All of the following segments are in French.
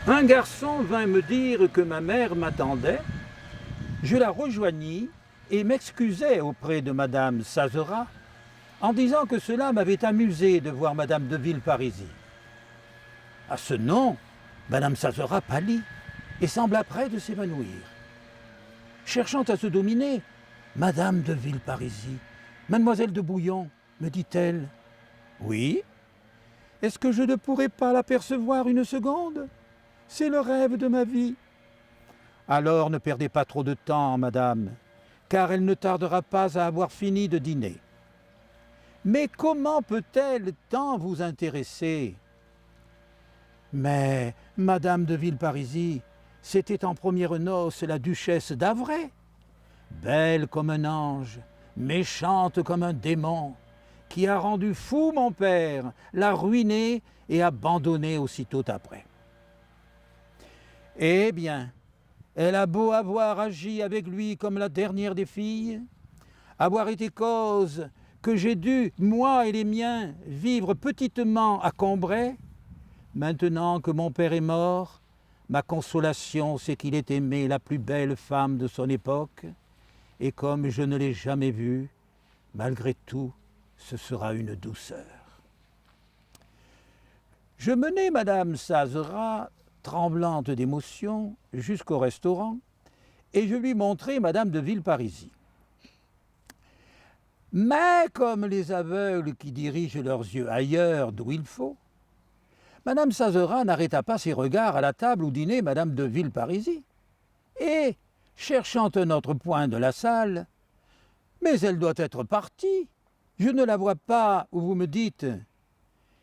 Un garçon vint me dire que ma mère m'attendait. Je la rejoignis et m'excusai auprès de madame Sazera en disant que cela m'avait amusé de voir madame de Villeparisis. À ce nom, madame Sazera pâlit et sembla près de s'évanouir. Cherchant à se dominer, madame de Villeparisis, mademoiselle de Bouillon, me dit-elle, « Oui, est-ce que je ne pourrais pas l'apercevoir une seconde ? C'est le rêve de ma vie. » Alors ne perdez pas trop de temps, madame, car elle ne tardera pas à avoir fini de dîner. Mais comment peut-elle tant vous intéresser ? Mais madame de Villeparisis, c'était en premières noces la duchesse d'Havray, belle comme un ange, méchante comme un démon, qui a rendu fou mon père, l'a ruiné et abandonné aussitôt après. Eh bien, elle a beau avoir agi avec lui comme la dernière des filles, avoir été cause que j'ai dû, moi et les miens, vivre petitement à Combray, maintenant que mon père est mort, ma consolation, c'est qu'il ait aimé la plus belle femme de son époque, et comme je ne l'ai jamais vue, malgré tout, ce sera une douceur. Je menai madame Sazera, tremblante d'émotion, jusqu'au restaurant, et je lui montrai madame de Villeparisis. Mais comme les aveugles qui dirigent leurs yeux ailleurs d'où il faut, madame Sazera n'arrêta pas ses regards à la table où dînait madame de Villeparisis, et, cherchant un autre point de la salle, « Mais elle doit être partie, je ne la vois pas où vous me dites. »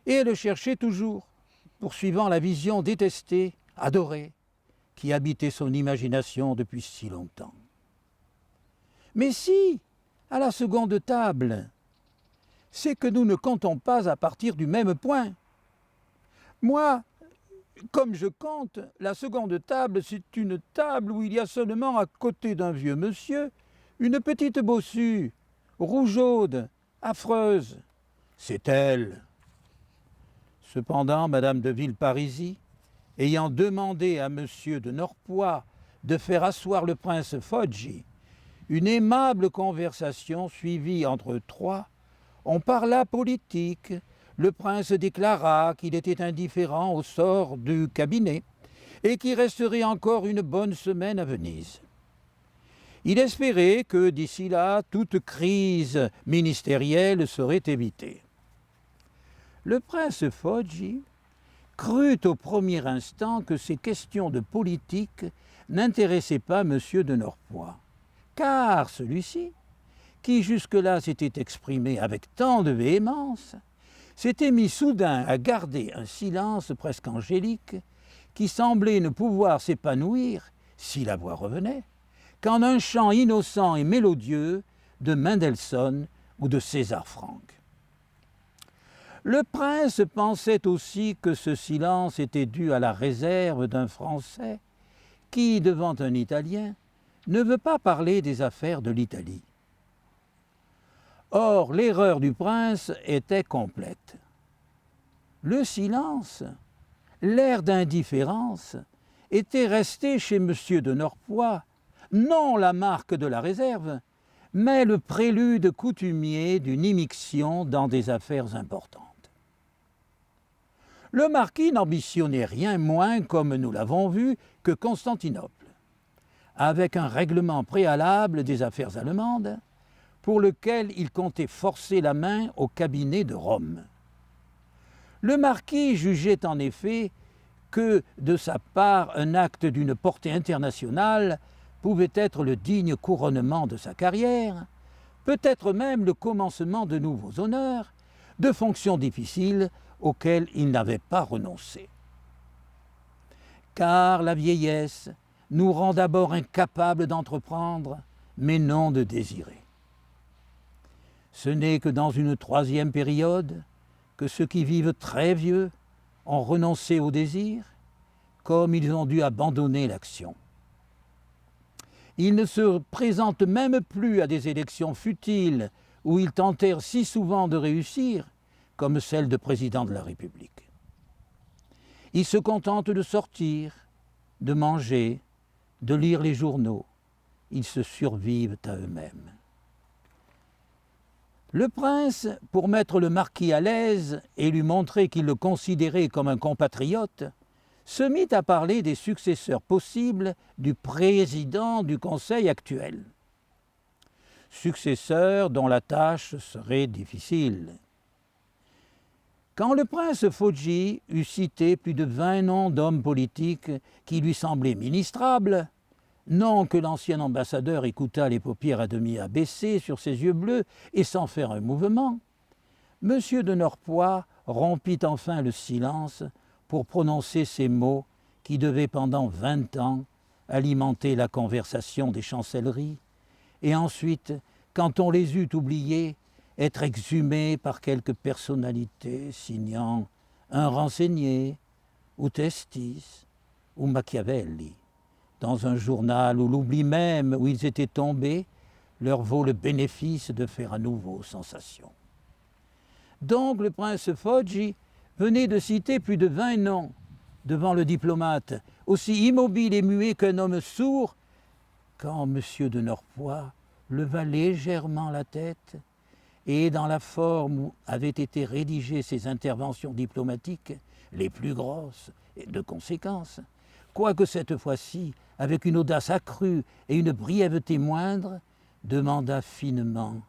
Et elle cherchait toujours, poursuivant la vision détestée, adorée, qui habitait son imagination depuis si longtemps. Mais si, à la seconde table, c'est que nous ne comptons pas à partir du même point. Moi, comme je compte, la seconde table, c'est une table où il y a seulement à côté d'un vieux monsieur une petite bossue, rougeaude, affreuse. C'est elle. Cependant, madame de Villeparisis, ayant demandé à monsieur de Norpois de faire asseoir le prince Foggi, une aimable conversation suivie entre trois. On parla politique. Le prince déclara qu'il était indifférent au sort du cabinet et qu'il resterait encore une bonne semaine à Venise. Il espérait que d'ici là, toute crise ministérielle serait évitée. Le prince Foggi crut au premier instant que ces questions de politique n'intéressaient pas M. de Norpois, car celui-ci, qui jusque-là s'était exprimé avec tant de véhémence, s'était mis soudain à garder un silence presque angélique qui semblait ne pouvoir s'épanouir, si la voix revenait, qu'en un chant innocent et mélodieux de Mendelssohn ou de César Franck. Le prince pensait aussi que ce silence était dû à la réserve d'un Français qui, devant un Italien, ne veut pas parler des affaires de l'Italie. Or, l'erreur du prince était complète. Le silence, l'air d'indifférence, était resté chez M. de Norpois, non la marque de la réserve, mais le prélude coutumier d'une immixtion dans des affaires importantes. Le marquis n'ambitionnait rien moins, comme nous l'avons vu, que Constantinople, avec un règlement préalable des affaires allemandes, pour lequel il comptait forcer la main au cabinet de Rome. Le marquis jugeait en effet que, de sa part, un acte d'une portée internationale pouvait être le digne couronnement de sa carrière, peut-être même le commencement de nouveaux honneurs, de fonctions difficiles auxquelles il n'avait pas renoncé. Car la vieillesse nous rend d'abord incapables d'entreprendre, mais non de désirer. Ce n'est que dans une troisième période que ceux qui vivent très vieux ont renoncé au désir, comme ils ont dû abandonner l'action. Ils ne se présentent même plus à des élections futiles où ils tentèrent si souvent de réussir, comme celle de président de la République. Ils se contentent de sortir, de manger, de lire les journaux. Ils se survivent à eux-mêmes. Le prince, pour mettre le marquis à l'aise et lui montrer qu'il le considérait comme un compatriote, se mit à parler des successeurs possibles du président du Conseil actuel. Successeurs dont la tâche serait difficile. Quand le prince Foggi eut cité plus de 20 noms d'hommes politiques qui lui semblaient ministrables, non que l'ancien ambassadeur écouta les paupières à demi abaissées sur ses yeux bleus et sans faire un mouvement, M. de Norpois rompit enfin le silence pour prononcer ces mots qui devaient pendant 20 ans alimenter la conversation des chancelleries, et ensuite, quand on les eut oubliés, être exhumés par quelque personnalité signant un renseigné, ou Testis, ou Machiavelli, dans un journal où l'oubli même où ils étaient tombés leur vaut le bénéfice de faire à nouveau sensation. Donc le prince Foggi venait de citer plus de 20 noms devant le diplomate, aussi immobile et muet qu'un homme sourd, quand M. de Norpois leva légèrement la tête et, dans la forme où avaient été rédigées ses interventions diplomatiques, les plus grosses et de conséquence, quoique cette fois-ci avec une audace accrue et une brièveté moindre, demanda finement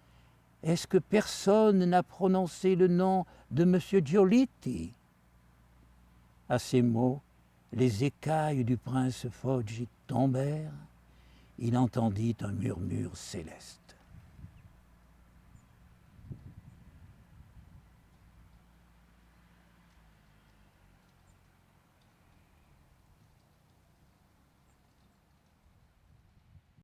« Est-ce que personne n'a prononcé le nom de M. Giolitti ?» À ces mots, les écailles du prince Foggi tombèrent. Il entendit un murmure céleste.